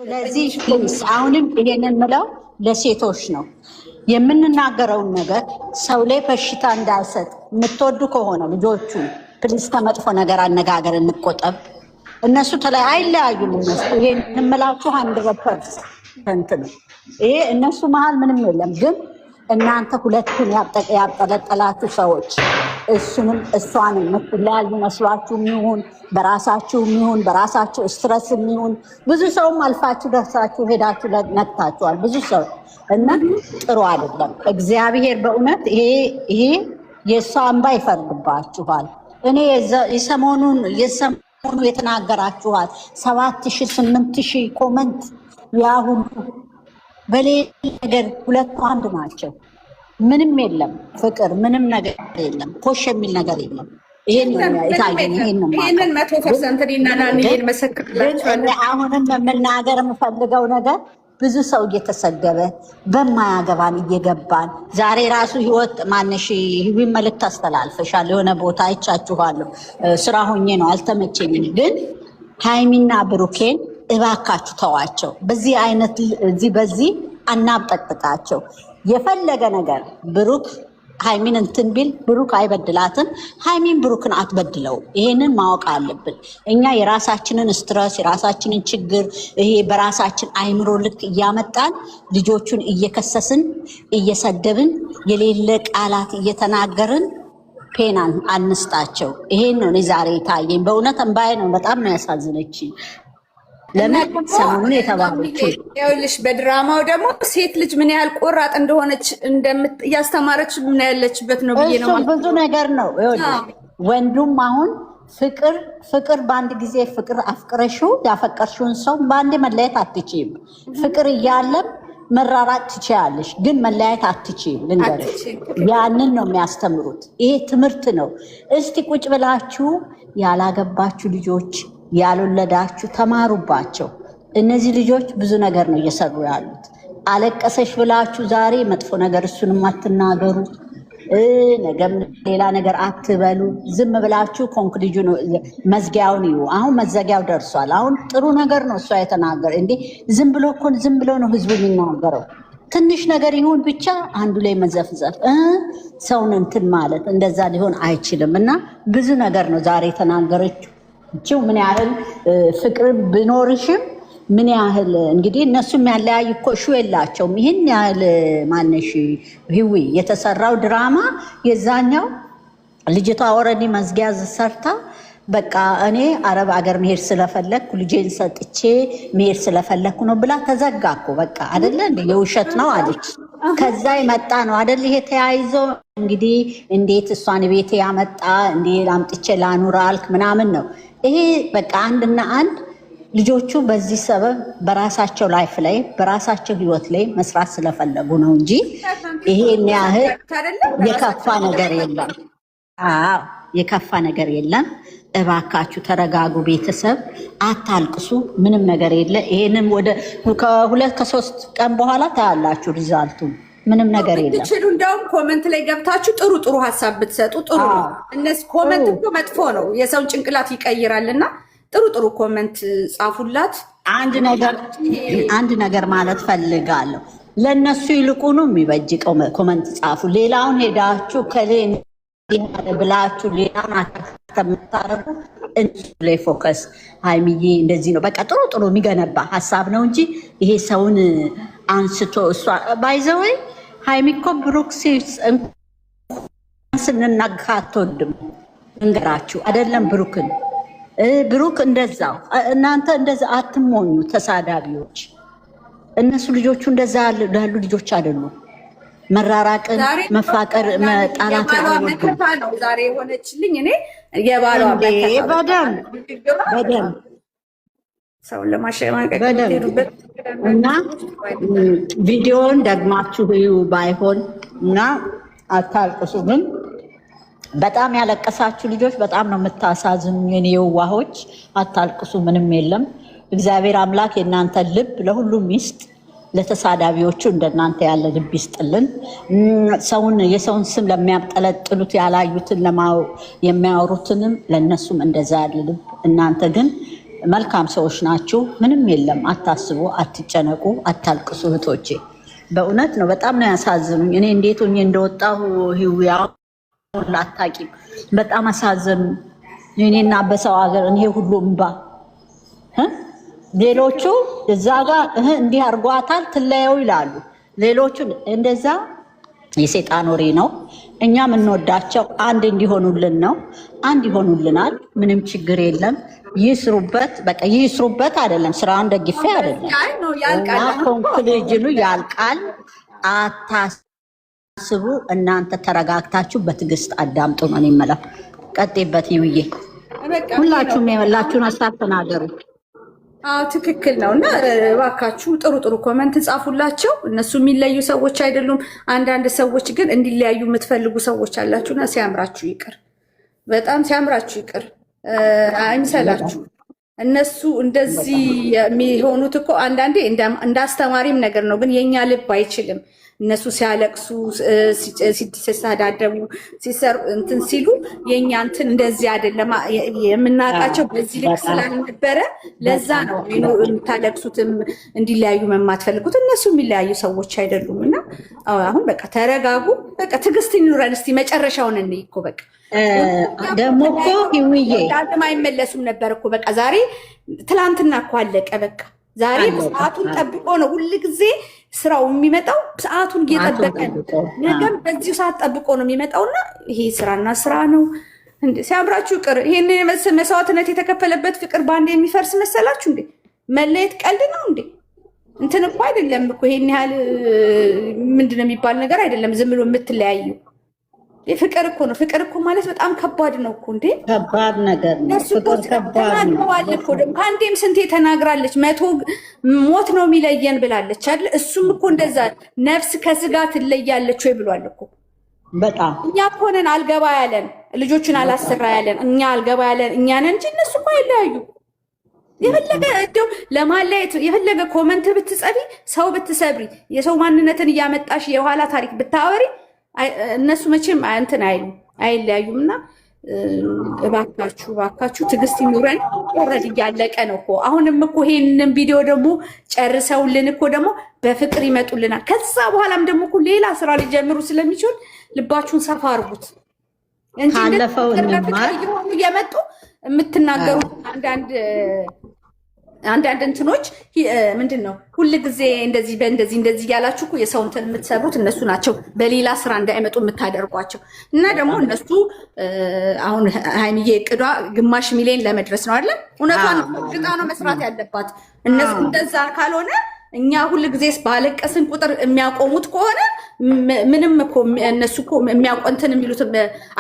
ስለዚህ ፕሊስ አሁንም ይሄንን ምለው ለሴቶች ነው የምንናገረውን ነገር ሰው ላይ በሽታ እንዳይሰጥ የምትወዱ ከሆነ ልጆቹ ፕሊስ ከመጥፎ ነገር አነጋገር እንቆጠብ። እነሱ ተለይ አይለያዩም። እነሱ ይሄን እንምላችሁ 100% ነው። ይሄ እነሱ መሀል ምንም የለም። ግን እናንተ ሁለቱን ያጠለጠላችሁ ሰዎች እሱንም እሷንም የምትለያዩ መስሏችሁ የሚሆን በራሳችሁ የሚሆን በራሳችሁ ስትረስ የሚሆን ብዙ ሰውም አልፋችሁ ደርሳችሁ ሄዳችሁ ነቅታችኋል ብዙ ሰው እና ጥሩ አይደለም። እግዚአብሔር በእውነት ይሄ የእሷ እንባ ይፈርድባችኋል። እኔ የሰሞኑ የተናገራችኋል 7,000 8,000 ኮመንት ያሁን በሌላ ነገር ሁለቱ አንድ ናቸው። ምንም የለም ፍቅር፣ ምንም ነገር የለም፣ ኮሽ የሚል ነገር የለም። ይሄንን 100% ዲናናን መሰክርላችኋለሁ። አሁንም መናገር የምፈልገው ነገር ብዙ ሰው እየተሰደበ በማያገባን እየገባን ዛሬ ራሱ ህይወት ማነሽ ህዊ መልእክት አስተላልፈሻል። የሆነ ቦታ አይቻችኋለሁ። ስራ ሆኜ ነው አልተመቸኝም። ግን ሃይሚና ብሩኬን እባካችሁ ተዋቸው። በዚህ አይነት በዚህ አናብጠቅጥቃቸው። የፈለገ ነገር ብሩክ ሃይሚን እንትን ቢል ብሩክ አይበድላትም፣ ሃይሚን ብሩክን አትበድለው። ይሄንን ማወቅ አለብን። እኛ የራሳችንን ስትረስ የራሳችንን ችግር ይሄ በራሳችን አይምሮ ልክ እያመጣን ልጆቹን እየከሰስን እየሰደብን የሌለ ቃላት እየተናገርን ፔናን አንስጣቸው። ይሄን ነው ዛሬ ታየኝ። በእውነት እንባዬ ነው። በጣም ነው ያሳዝነች። ለምን ሰሞኑን የተባለችው ይኸውልሽ፣ በድራማው ደግሞ ሴት ልጅ ምን ያህል ቆራጥ እንደሆነች እያስተማረች ምን ያለችበት ነው ብዬ ነው። ብዙ ነገር ነው። ወንዱም አሁን ፍቅር በአንድ ጊዜ ፍቅር አፍቅረሽው ያፈቀርሽውን ሰው በአንዴ መለየት አትችይም። ፍቅር እያለም መራራቅ ትችያለሽ፣ ግን መለያየት አትችይም። ልንገርሽ፣ ያንን ነው የሚያስተምሩት። ይሄ ትምህርት ነው። እስቲ ቁጭ ብላችሁ ያላገባችሁ ልጆች ያልወለዳችሁ ተማሩባቸው። እነዚህ ልጆች ብዙ ነገር ነው እየሰሩ ያሉት። አለቀሰሽ ብላችሁ ዛሬ መጥፎ ነገር እሱንም አትናገሩ፣ ነገም ሌላ ነገር አትበሉ። ዝም ብላችሁ ኮንክሉዥኑ መዝጊያውን ይዩ። አሁን መዘጊያው ደርሷል። አሁን ጥሩ ነገር ነው እሷ የተናገረ እንዴ። ዝም ብሎ ነው ህዝቡ የሚናገረው። ትንሽ ነገር ይሁን ብቻ አንዱ ላይ መዘፍዘፍ ሰውን እንትን ማለት እንደዛ ሊሆን አይችልም። እና ብዙ ነገር ነው ዛሬ የተናገረችው። ምን ያህል ፍቅር ብኖርሽም ምን ያህል እንግዲህ እነሱም ያለያይ እኮ እሹ የላቸውም። ይህን ያህል ማነሽ ህዊ የተሰራው ድራማ የዛኛው ልጅቷ ወረዲ መዝጊያ ሰርታ በቃ እኔ አረብ አገር መሄድ ስለፈለግኩ ልጄን ሰጥቼ መሄድ ስለፈለግኩ ነው ብላ ተዘጋ እኮ በቃ አይደለ እንደ የውሸት ነው አለች። ከዛ የመጣ ነው አይደል ይሄ ተያይዞ እንግዲህ እንዴት እሷን ቤቴ ያመጣ እንዴ አምጥቼ ላኑር አልክ ምናምን ነው ይሄ በቃ አንድና አንድ ልጆቹ በዚህ ሰበብ በራሳቸው ላይፍ ላይ በራሳቸው ህይወት ላይ መስራት ስለፈለጉ ነው እንጂ ይሄን ያህል የከፋ ነገር የለም። አዎ የከፋ ነገር የለም። እባካችሁ ተረጋጉ። ቤተሰብ አታልቅሱ። ምንም ነገር የለ። ይሄንም ወደ ከ2-3 ቀን በኋላ ታያላችሁ ሪዛልቱ። ምንም ነገር የለም። ትችሉ እንደውም ኮመንት ላይ ገብታችሁ ጥሩ ሀሳብ ብትሰጡ ጥሩ ነው። እነዚህ ኮመንት እኮ መጥፎ ነው፣ የሰውን ጭንቅላት ይቀይራልና ጥሩ ኮመንት ጻፉላት። አንድ ነገር ማለት ፈልጋለሁ። ለነሱ ይልቁኑ የሚበጅቀው ኮመንት ጻፉ። ሌላውን ሄዳችሁ ከሌ ብላችሁ ሌላውን አታምታረጉ። እሱ ላይ ፎከስ ሃይሚዬ እንደዚህ ነው በቃ ጥሩ የሚገነባ ሀሳብ ነው እንጂ ይሄ ሰውን አንስቶ እሷ ባይዘወይ ሃይሚ እኮ ብሩክ ስንናጋ አትወድም። እንገራችሁ አይደለም ብሩክ እንደዛው። እናንተ እንደዛ አትሞኙ ተሳዳቢዎች። እነሱ ልጆቹ እንደዛ ያሉ ልጆች አይደሉም። መራራቅን መፋቀር መጣላት ነው ዛሬ የሆነችልኝ። እኔ የባሏ በደም ሰውን ለማሸማቀቅ እና ቪዲዮን ደግማችሁ እዩ ባይሆን እና አታልቅሱ። ግን በጣም ያለቀሳችሁ ልጆች በጣም ነው የምታሳዝኑ የኔ የዋሆች። አታልቅሱ፣ ምንም የለም። እግዚአብሔር አምላክ የእናንተ ልብ ለሁሉም ይስጥ። ለተሳዳቢዎቹ እንደናንተ ያለ ልብ ይስጥልን። የሰውን ስም ለሚያጠለጥሉት ያላዩትን የሚያወሩትንም ለነሱም እንደዛ ያለ ልብ። እናንተ ግን መልካም ሰዎች ናችሁ። ምንም የለም። አታስቡ፣ አትጨነቁ፣ አታልቅሱ እህቶቼ። በእውነት ነው። በጣም ነው ያሳዝኑኝ። እኔ እንዴት ሆኜ እንደወጣሁ ህዊያውን አታውቂም። በጣም አሳዘኑ። እኔና በሰው ሀገር እኔ ሁሉ እምባ ሌሎቹ እዛ ጋር እንዲህ አርጓታል ትለየው ይላሉ። ሌሎቹ እንደዛ የሰይጣን ወሬ ነው። እኛ የምንወዳቸው አንድ እንዲሆኑልን ነው። አንድ ይሆኑልናል። ምንም ችግር የለም። ይስሩበት፣ በቃ ይስሩበት። አይደለም ስራውን ደግፌ አይደለም። ኮንክሉዥኑ ያልቃል። አታስቡ። እናንተ ተረጋግታችሁ በትዕግስት አዳምጡ ነው የምለው። ቀጤበት ይውዬ። ሁላችሁም የመላችሁን ሀሳብ ተናገሩ። አዎ ትክክል ነው። እና እባካችሁ ጥሩ ጥሩ ኮመንት ጻፉላቸው። እነሱ የሚለዩ ሰዎች አይደሉም። አንዳንድ ሰዎች ግን እንዲለያዩ የምትፈልጉ ሰዎች አላችሁና ሲያምራችሁ ይቅር፣ በጣም ሲያምራችሁ ይቅር፣ አይምሰላችሁ። እነሱ እንደዚህ የሚሆኑት እኮ አንዳንዴ እንደ አስተማሪም ነገር ነው፣ ግን የኛ ልብ አይችልም። እነሱ ሲያለቅሱ፣ ሲሳዳደቡ፣ ሲሰሩ እንትን ሲሉ የኛ እንትን እንደዚህ አይደለም የምናውቃቸው በዚህ ልክ ስላልነበረ ለዛ ነው የምታለቅሱትም እንዲለያዩ የማትፈልጉት። እነሱ የሚለያዩ ሰዎች አይደሉም። እና አሁን በቃ ተረጋጉ። በቃ ትዕግስት ይኑረን። እስቲ መጨረሻውን እንይ እኮ በቃ ደግሞ እኮ ይውዬ ዳግም አይመለሱም ነበር እኮ በቃ ዛሬ ትላንትና እኮ አለቀ በቃ። ዛሬ ሰዓቱን ጠብቆ ነው ሁል ጊዜ ስራው የሚመጣው። ሰዓቱን እየጠበቀ ነገም በዚሁ ሰዓት ጠብቆ ነው የሚመጣውና ይሄ ስራና ስራ ነው። ሲያምራችሁ ቅር ይሄን መስዋዕትነት የተከፈለበት ፍቅር በአንድ የሚፈርስ መሰላችሁ እንዴ? መለየት ቀልድ ነው እንዴ? እንትን እኮ አይደለም እኮ ይሄን ያህል ምንድነው የሚባል ነገር አይደለም። ዝም ብሎ የምትለያዩ ፍቅር እኮ ነው። ፍቅር እኮ ማለት በጣም ከባድ ነው እኮ እንዴ! ከባድ ነገር ነው። ፍቅር ከባድ ነው እኮ ደግሞ ከአንዴም ስንቴ ተናግራለች። ሞት ነው የሚለየን ብላለች አይደል? እሱም እኮ እንደዛ ነፍስ ከስጋ ትለያለች ወይ ብሏል እኮ። በጣም እኛ እኮ ነን አልገባ ያለን ልጆቹን አላሰራ ያለን እኛ አልገባ ያለን እኛ ነን እንጂ እነሱ እኮ አይለያዩ። የፈለገ እንደው ለማለየት የፈለገ ኮመንት ብትጸፊ፣ ሰው ብትሰብሪ፣ የሰው ማንነትን እያመጣሽ የኋላ ታሪክ ብታወሪ እነሱ መቼም እንትን አይለያዩም። እና እባካችሁ ትዕግስት ይኑረን። ኦልሬዲ እያለቀ ነው እኮ። አሁንም እኮ ይሄንን ቪዲዮ ደግሞ ጨርሰውልን እኮ ደግሞ በፍቅር ይመጡልናል። ከዛ በኋላም ደግሞ እኮ ሌላ ስራ ሊጀምሩ ስለሚችል ልባችሁን ሰፋ አርጉት እንጂ ካለፈው እንማር እየመጡ የምትናገሩት አንዳንድ እንትኖች ምንድን ነው ሁል ጊዜ እንደዚህ እያላችሁ የሰው እንትን የምትሰሩት እነሱ ናቸው። በሌላ ስራ እንዳይመጡ የምታደርጓቸው እና ደግሞ እነሱ አሁን ሀይሚዬ እቅዷ 500,000 ሚሊዮን ለመድረስ ነው አይደል? እውነቷን ግጣ ነው መስራት ያለባት። እነሱ እንደዛ ካልሆነ እኛ ሁል ጊዜ ባለቀስን ቁጥር የሚያቆሙት ከሆነ ምንም እኮ እነሱ እኮ የሚያቆንትን የሚሉት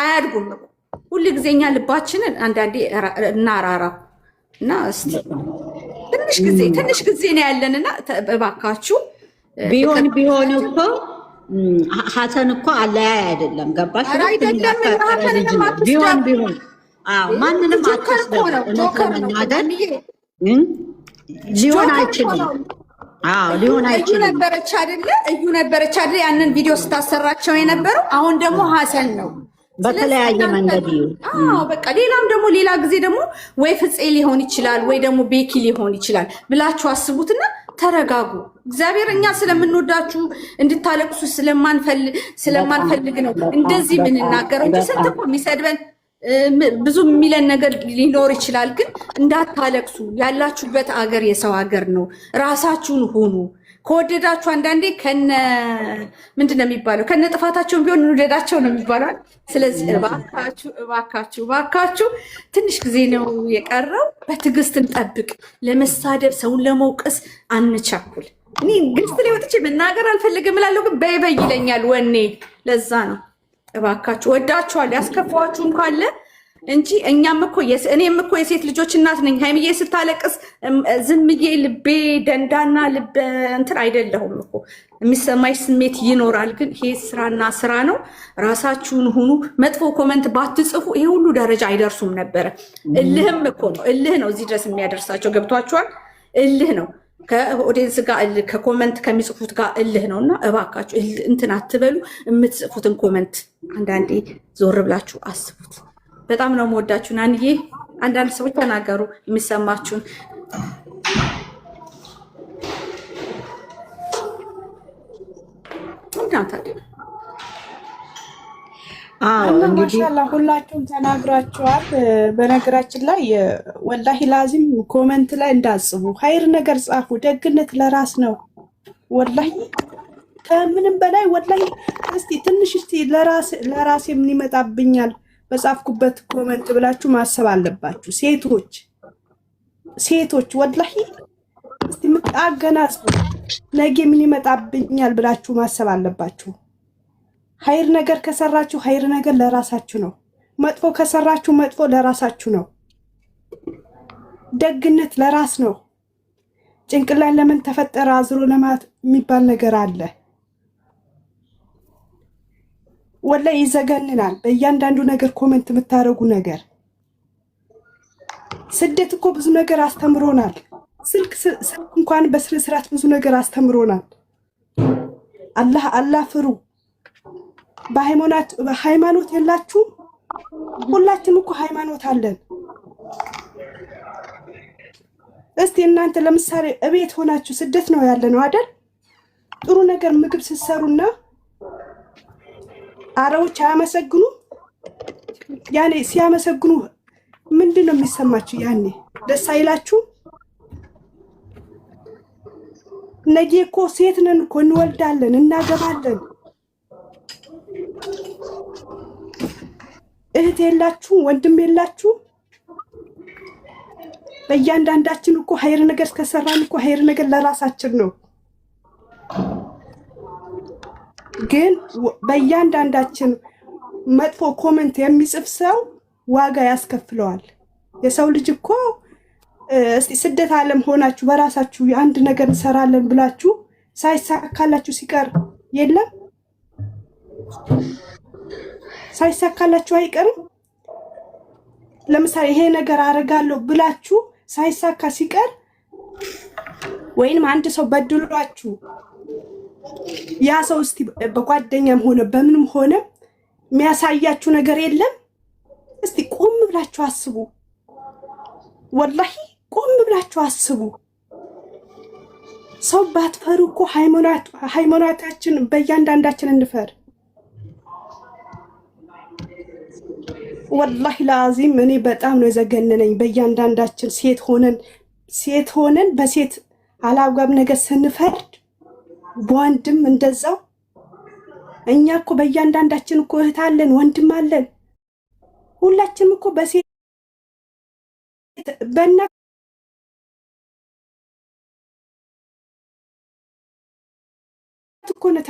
አያድጉም እኮ። ሁል ጊዜ እኛ ልባችንን አንዳንዴ እናራራ እና እስቲ ትንሽ ጊዜ ነው ያለንና እባካችሁ ቢሆን እኮ ሀሰን እኮ አለያይ አይደለም። ገባሽ? ቢሆን ማንንም አትስደመናገር ሊሆን አይችልም። ሊሆን አይችልም። እዩ ነበረች አይደለ? ያንን ቪዲዮ ስታሰራቸው የነበረው አሁን ደግሞ ሀሰን ነው። በተለያየ መንገድ በቃ ሌላም ደግሞ ሌላ ጊዜ ደግሞ ወይ ፍፄ ሊሆን ይችላል ወይ ደግሞ ቤኪ ሊሆን ይችላል ብላችሁ አስቡትና ተረጋጉ። እግዚአብሔር እኛ ስለምንወዳችሁ እንድታለቅሱ ስለማንፈልግ ነው እንደዚህ የምንናገረው እንጂ ስንት እኮ የሚሰድበን ብዙ የሚለን ነገር ሊኖር ይችላል። ግን እንዳታለቅሱ። ያላችሁበት አገር የሰው ሀገር ነው። ራሳችሁን ሁኑ። ከወደዳችሁ አንዳንዴ ምንድን ነው የሚባለው? ከነ ጥፋታቸውን ቢሆን እንውደዳቸው ነው የሚባለው። ስለዚህ እባካችሁ ትንሽ ጊዜ ነው የቀረው። በትዕግስት እንጠብቅ። ለመሳደብ ሰውን ለመውቀስ አንቻኩል። እኔ ግልጽ ላይ ወጥቼ መናገር አልፈልግም እላለሁ፣ ግን በይበይ ይለኛል ወኔ። ለዛ ነው እባካችሁ ወዳችኋል። ያስከፋችሁም ካለ እንጂ እኔም እኮ የሴት ልጆች እናት ነኝ። ሀይሚዬ ስታለቅስ ዝምዬ ልቤ ደንዳና ልብ እንትን አይደለሁም እኮ የሚሰማኝ ስሜት ይኖራል። ግን ይሄ ስራና ስራ ነው። ራሳችሁን ሁኑ። መጥፎ ኮመንት ባትጽፉ ይሄ ሁሉ ደረጃ አይደርሱም ነበረ። እልህም እኮ ነው። እልህ ነው እዚህ ድረስ የሚያደርሳቸው። ገብቷችኋል? እልህ ነው። ከኦዲየንስ ጋር እልህ፣ ከኮመንት ከሚጽፉት ጋር እልህ ነው። እና እባካችሁ እንትን አትበሉ። የምትጽፉትን ኮመንት አንዳንዴ ዞር ብላችሁ አስቡት። በጣም ነው የምወዳችሁ ናንዬ። አንዳንድ ሰዎች ተናገሩ የሚሰማችሁን። ማሻላ ሁላችሁም ተናግራችኋል። በነገራችን ላይ ወላሂ ላዚም ኮመንት ላይ እንዳጽፉ ኸይር ነገር ጻፉ። ደግነት ለራስ ነው። ወላሂ ከምንም በላይ ወላሂ እስቲ ትንሽ እስቲ ለራሴ ምን ይመጣብኛል በጻፍኩበት ኮመንት ብላችሁ ማሰብ አለባችሁ። ሴቶች ወላሂ እስቲ አገናዝቡ። ነገ ምን ይመጣብኛል ብላችሁ ማሰብ አለባችሁ። ኸይር ነገር ከሰራችሁ ኸይር ነገር ለራሳችሁ ነው። መጥፎ ከሰራችሁ መጥፎ ለራሳችሁ ነው። ደግነት ለራስ ነው። ጭንቅላት ለምን ተፈጠረ አዝሮ ለማት የሚባል ነገር አለ። ወላሂ ይዘገንናል። በእያንዳንዱ ነገር ኮሜንት የምታደርጉ ነገር ስደት እኮ ብዙ ነገር አስተምሮናል። ስልክ እንኳን በስነ ስርዓት ብዙ ነገር አስተምሮናል። አላህ ፍሩ። በሃይማኖት የላችሁ? ሁላችንም እኮ ሃይማኖት አለን። እስቲ እናንተ ለምሳሌ እቤት ሆናችሁ ስደት ነው ያለ ነው አይደል? ጥሩ ነገር ምግብ ስትሰሩና አረቦች አያመሰግኑ? ያኔ ሲያመሰግኑ ምንድን ነው የሚሰማችሁ? ያኔ ደስ አይላችሁ? ነገ እኮ ሴት ነን እኮ እንወልዳለን፣ እናገባለን። እህት የላችሁ? ወንድም የላችሁ? በእያንዳንዳችን እኮ ኸይር ነገር ከሰራን እኮ ኸይር ነገር ለራሳችን ነው። ግን በእያንዳንዳችን መጥፎ ኮሜንት የሚጽፍ ሰው ዋጋ ያስከፍለዋል። የሰው ልጅ እኮ እስቲ ስደት ዓለም ሆናችሁ በራሳችሁ አንድ ነገር እንሰራለን ብላችሁ ሳይሳካላችሁ ሲቀር የለም ሳይሳካላችሁ አይቀርም። ለምሳሌ ይሄ ነገር አደርጋለሁ ብላችሁ ሳይሳካ ሲቀር ወይንም አንድ ሰው በድሏችሁ ያ ሰው እስቲ በጓደኛም ሆነ በምንም ሆነ የሚያሳያችሁ ነገር የለም። እስቲ ቆም ብላችሁ አስቡ። ወላሂ ቆም ብላችሁ አስቡ። ሰው ባትፈሩ እኮ ሃይማኖታችን በእያንዳንዳችን እንፈር። ወላሂ ላዚም እኔ በጣም ነው የዘገነነኝ። በእያንዳንዳችን ሴት ሆነን በሴት አላግባብ ነገር ስንፈርድ በወንድም እንደዛው። እኛ እኮ በእያንዳንዳችን እኮ እህት አለን፣ ወንድም አለን። ሁላችንም እኮ በሴት በእናት እኮ ነው